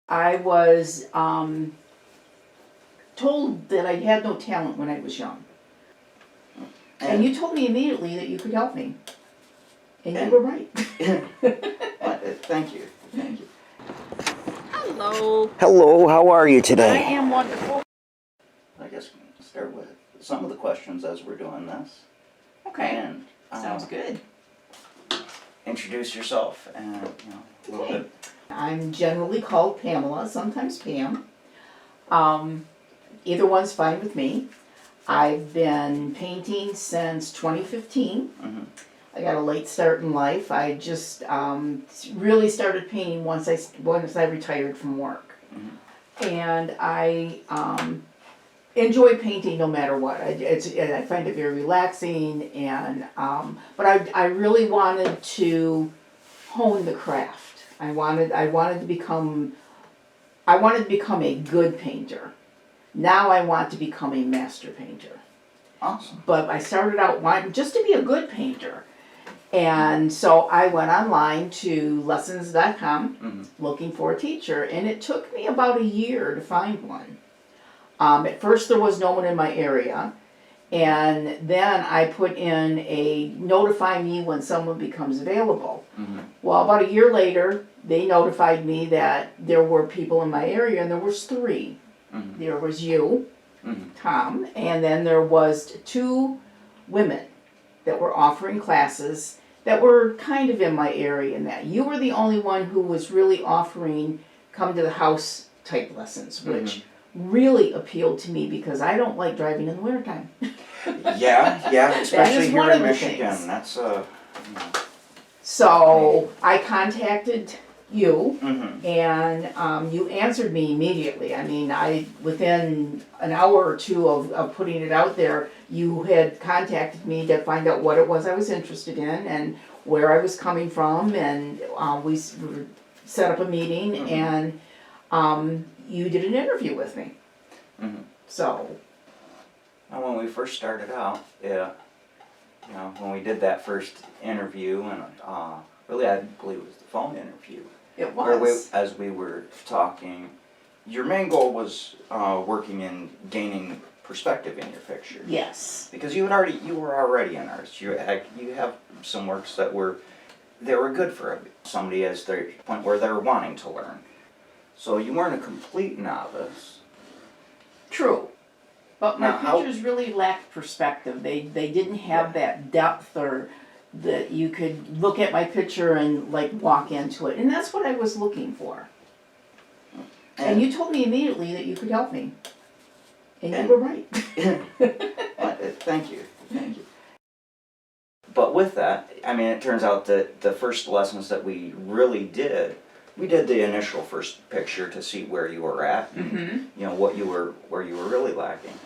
I was told that I had no talent when I was young. And you told me immediately that you could help me. And you were right. Thank you. Thank you. Hello. Hello, how are you today? I am wonderful. I guess we'll start with some of the questions as we're doing this. Okay. And Sounds good. introduce yourself and a little bit. I'm generally called Pamela, sometimes Pam. Either one's fine with me. I've been painting since 2015. Mm-hmm. I got a late start in life. I just really started painting once I retired from work. Mm-hmm. And I enjoy painting no matter what. I find it very relaxing, and but I really wanted to hone the craft. I wanted to become a good painter. Now I want to become a master painter. Awesome. But I started out wanting just to be a good painter. And so I went online to lessons.com Mm-hmm. looking for a teacher, and it took me about a year to find one. At first there was no one in my area, and then I put in a notify me when someone becomes available. Mm-hmm. Well, about a year later, they notified me that there were people in my area, and there was 3. Mm-hmm. There was you, Mm-hmm. Tom, and then there was 2 women that were offering classes that were kind of in my area, and that you were the only one who was really offering come to the house type lessons, which really appealed to me because I don't like driving in the wintertime. Yeah, especially one here of in the Michigan. things. That's So I contacted you, Mm-hmm. and you answered me immediately. I mean, within an hour or two of putting it out there, you had contacted me to find out what it was I was interested in and where I was coming from, and we set up a meeting, Mm-hmm. and you did an interview with me. Mm-hmm. So. And when we first started out, when we did that first interview, and really I believe it was the phone interview. It was. As we were talking, your main goal was working in gaining perspective in your picture. Yes. Because you were already an artist. You have some works that were good for somebody as their point where they're wanting to learn. So you weren't a complete novice. True. But my Now, pictures really lacked perspective. They didn't have that depth, or that you could look at my picture and like walk into it. And that's what I was looking for. And you told me immediately that you could help me. And you were right. Thank you. Thank you. But with that, I mean, it turns out that the first lessons that we really did, we did the initial first picture to see where you were at, and, where you were really lacking.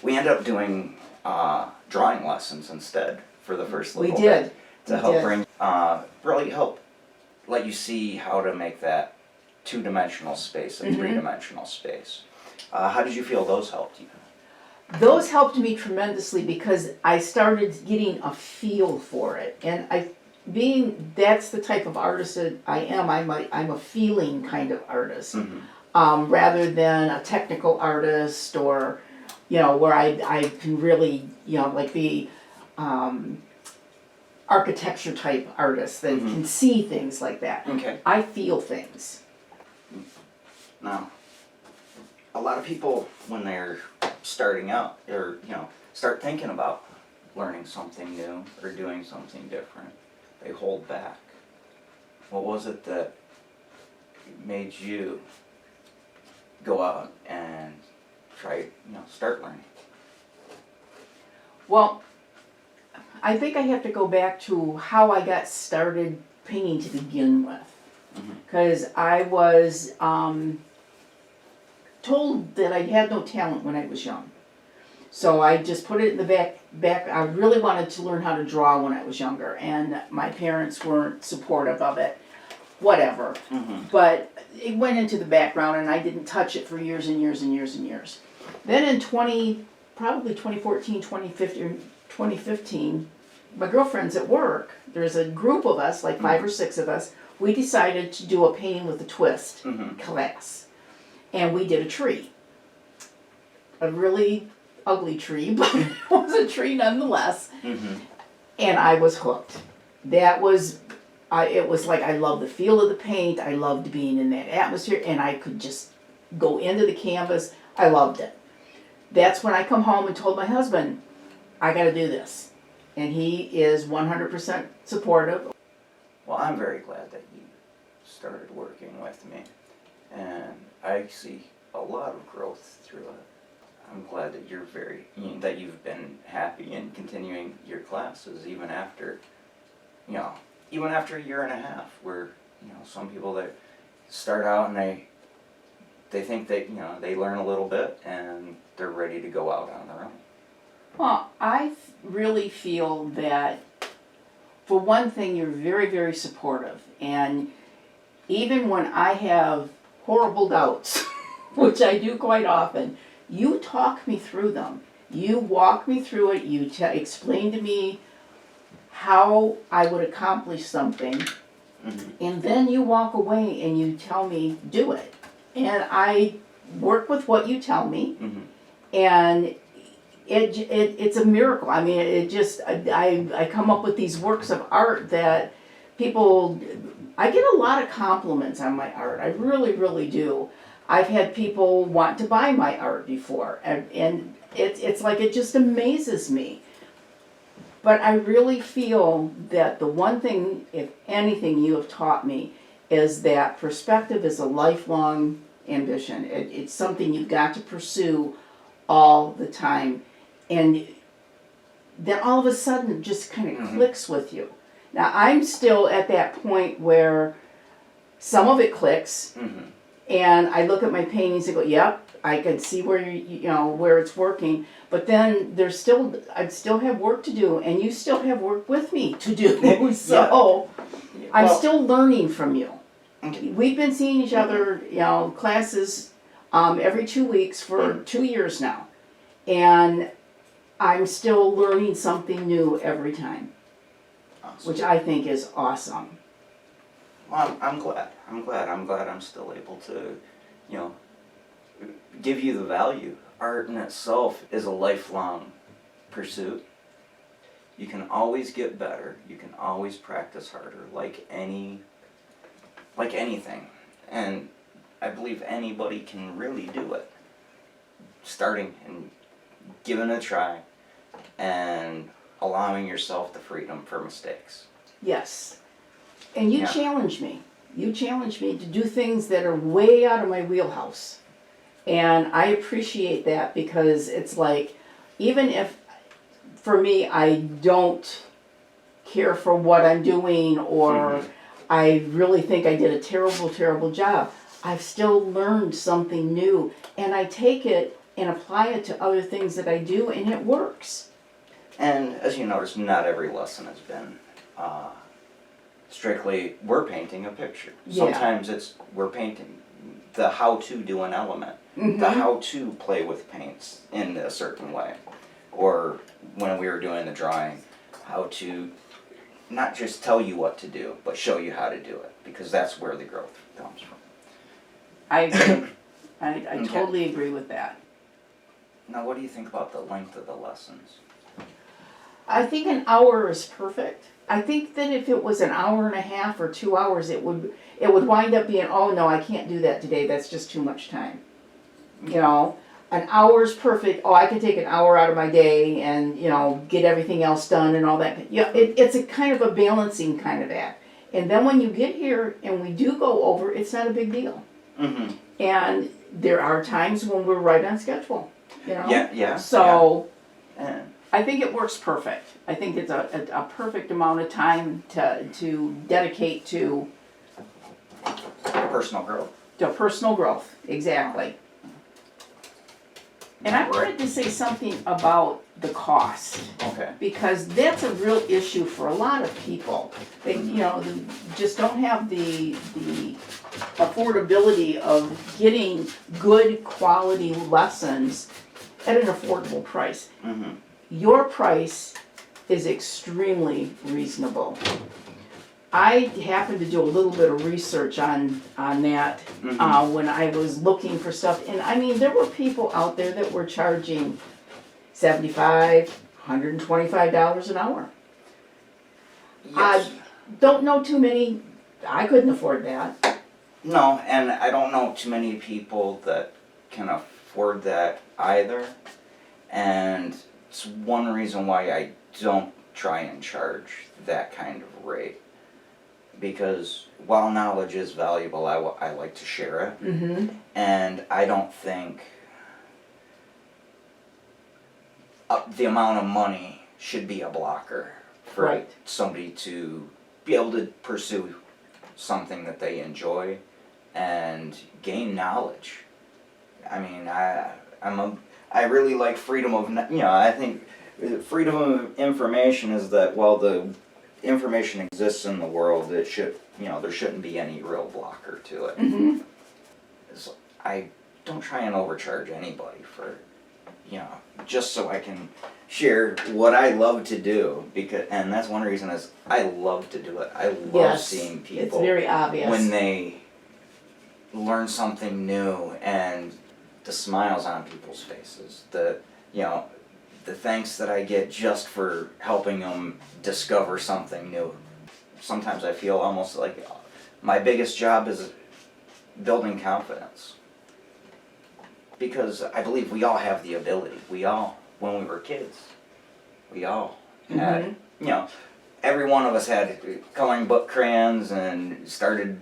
We ended up doing drawing lessons instead for the first little bit to help really help let you see how to make that 2-dimensional space a 3-dimensional space. How did you feel those helped you? Those helped me tremendously because I started getting a feel for it, and that's the type of artist that I am. I'm a feeling kind of artist, rather than a technical artist, or where I can really like the architecture type artist that can see things like that. Okay. I feel things. Now, a lot of people, when they're starting out, or start thinking about learning something new or doing something different, they hold back. What was it that made you go out and try, start learning? Well, I think I have to go back to how I got started painting to begin with, because I was told that I had no talent when I was young. So I just put it in the back. I really wanted to learn how to draw when I was younger, and my parents weren't supportive of it. Whatever. But it went into the background, and I didn't touch it for years and years and years and years. Then in 2014, 2015, my girlfriends at work, there's a group of us, like 5 or 6 of us, we decided to do a painting with a twist class. And we did a tree. A really ugly tree, but it was a tree nonetheless. And I was hooked. That was, it was like I loved the feel of the paint, I loved being in that atmosphere, and I could just go into the canvas. I loved it. That's when I come home and told my husband, I gotta do this. And he is 100% supportive. Well, I'm very glad that you started working with me, and I see a lot of growth through it. I'm glad that that you've been happy in continuing your classes even after, even after a year and a half, where, some people that start out and they think they learn a little bit and they're ready to go out on their own. Well, I really feel that, for one thing, you're very, very supportive. And even when I have horrible doubts, which I do quite often, you talk me through them. You walk me through it. You explain to me how I would accomplish something. And then you walk away and you tell me, do it. And I work with what you tell me. And it's a miracle. I mean, I come up with these works of art that I get a lot of compliments on my art. I really, really do. I've had people want to buy my art before, and it's like, it just amazes me. But I really feel that the one thing, if anything, you have taught me is that perspective is a lifelong ambition. It's something you've got to pursue all the time. And then all of a sudden it just kind of clicks with you. Now, I'm still at that point where some of it clicks, and I look at my paintings and go, yep, I can see where where it's working. But then I still have work to do, and you still have work with me to do. So I'm still learning from you. We've been seeing each other, classes every 2 weeks for 2 years now, and I'm still learning something new every time, which I think is awesome. Well, I'm glad. I'm glad I'm still able to, give you the value. Art in itself is a lifelong pursuit. You can always get better. You can always practice harder, like anything. And I believe anybody can really do it. Starting and giving it a try and allowing yourself the freedom for mistakes. Yes. And you challenge me. You challenge me to do things that are way out of my wheelhouse. And I appreciate that, because it's like, even if, for me, I don't care for what I'm doing, or I really think I did a terrible, terrible job, I've still learned something new, and I take it and apply it to other things that I do, and it works. And as you notice, not every lesson has been strictly, we're painting a picture. Sometimes we're painting the how to do an element, the how to play with paints in a certain way. Or when we were doing the drawing, how to not just tell you what to do, but show you how to do it, because that's where the growth comes from. I agree. I totally agree with that. Now, what do you think about the length of the lessons? I think an hour is perfect. I think that if it was an hour and a half or 2 hours, it would wind up being, oh no, I can't do that today, that's just too much time. An hour's perfect. Oh, I can take an hour out of my day and, get everything else done and all that. It's a kind of a balancing kind of act. And then when you get here and we do go over, it's not a big deal. And there are times when we're right on schedule. So I think it works perfect. I think it's a perfect amount of time to dedicate to personal growth. To personal growth, exactly. And I wanted to say something about the cost. Okay. Because that's a real issue for a lot of people. They, just don't have the affordability of getting good quality lessons at an affordable price. Mm-hmm. Your price is extremely reasonable. I happened to do a little bit of research on that when I was looking for stuff, and I mean, there were people out there that were charging $75, $125 an hour. Yes. I don't know too many. I couldn't afford that. No, and I don't know too many people that can afford that either. And it's one reason why I don't try and charge that kind of rate. Because while knowledge is valuable, I like to share it. Mm-hmm. And I don't think the amount of money should be a blocker for Right. somebody to be able to pursue something that they enjoy and gain knowledge. I mean, I really like freedom of, I think freedom of information is that while the information exists in the world, it should, there shouldn't be any real blocker to it. Mm-hmm. So I don't try and overcharge anybody for, just so I can share what I love to do, and that's one reason is I love to do it. I love seeing people. It's very obvious. When they learn something new and the smiles on people's faces, the thanks that I get just for helping them discover something new. Sometimes I feel almost like my biggest job is building confidence. Because I believe we all have the ability. We all, when we were kids, we all had, every one of us had coloring book crayons and started,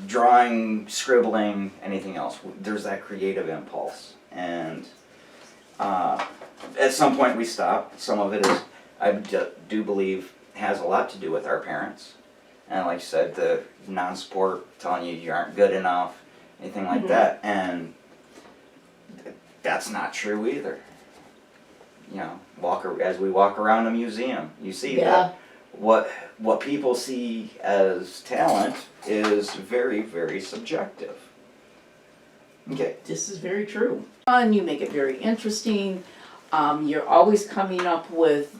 drawing, scribbling, anything else. There's that creative impulse. And at some point we stop. Some of it is, I do believe, has a lot to do with our parents. And like you said, the non-support, telling you aren't good enough, anything like that. And that's not true either. As we walk around a museum, you see that what people see as talent is very, very subjective. Okay. This is very true. And you make it very interesting. You're always coming up with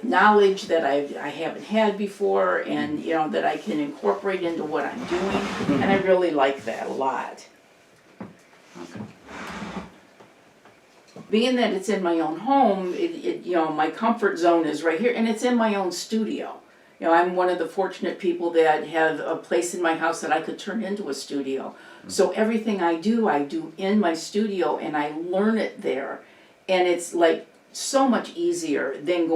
knowledge that I haven't had before, and that I can incorporate into what I'm doing, and I really like that a lot. Being that it's in my own home, my comfort zone is right here, and it's in my own studio. I'm one of the fortunate people that have a place in my house that I could turn into a studio. So everything I do in my studio, and I learn it there. And it's like so much easier than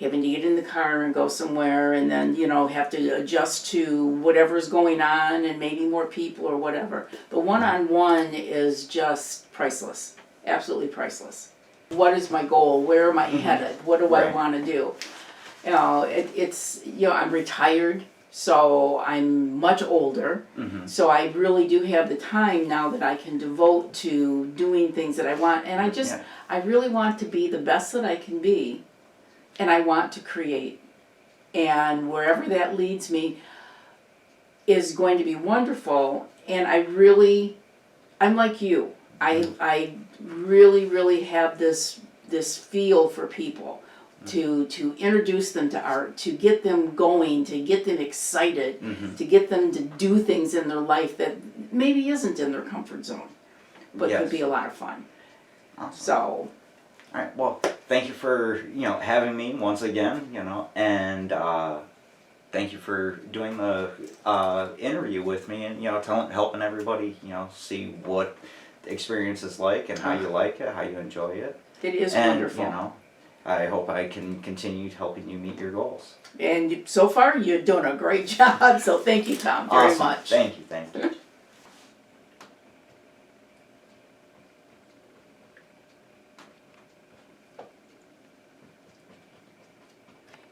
having to get in the car and go somewhere and then, have to adjust to whatever's going on and maybe more people or whatever. The one-on-one is just priceless, absolutely priceless. What is my goal? Where am I headed? What do I want to do? I'm retired, so I'm much older. So I really do have the time now that I can devote to doing things that I want. And I really want to be the best that I can be. And I want to create. And wherever that leads me is going to be wonderful. And I'm like you. I really, really have this feel for people. To introduce them to art, to get them going, to get them excited, to get them to do things in their life that maybe isn't in their comfort zone, but could be a lot of fun. Awesome. So. All right. Well, thank you for having me once again. And thank you for doing the interview with me and helping everybody see what the experience is like and how you like it, how you enjoy it. It is wonderful. I hope I can continue helping you meet your goals. And so far, you're doing a great job, so thank you, Tom, very much. Thank you.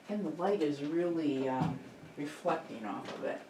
And the light is really reflecting off of it.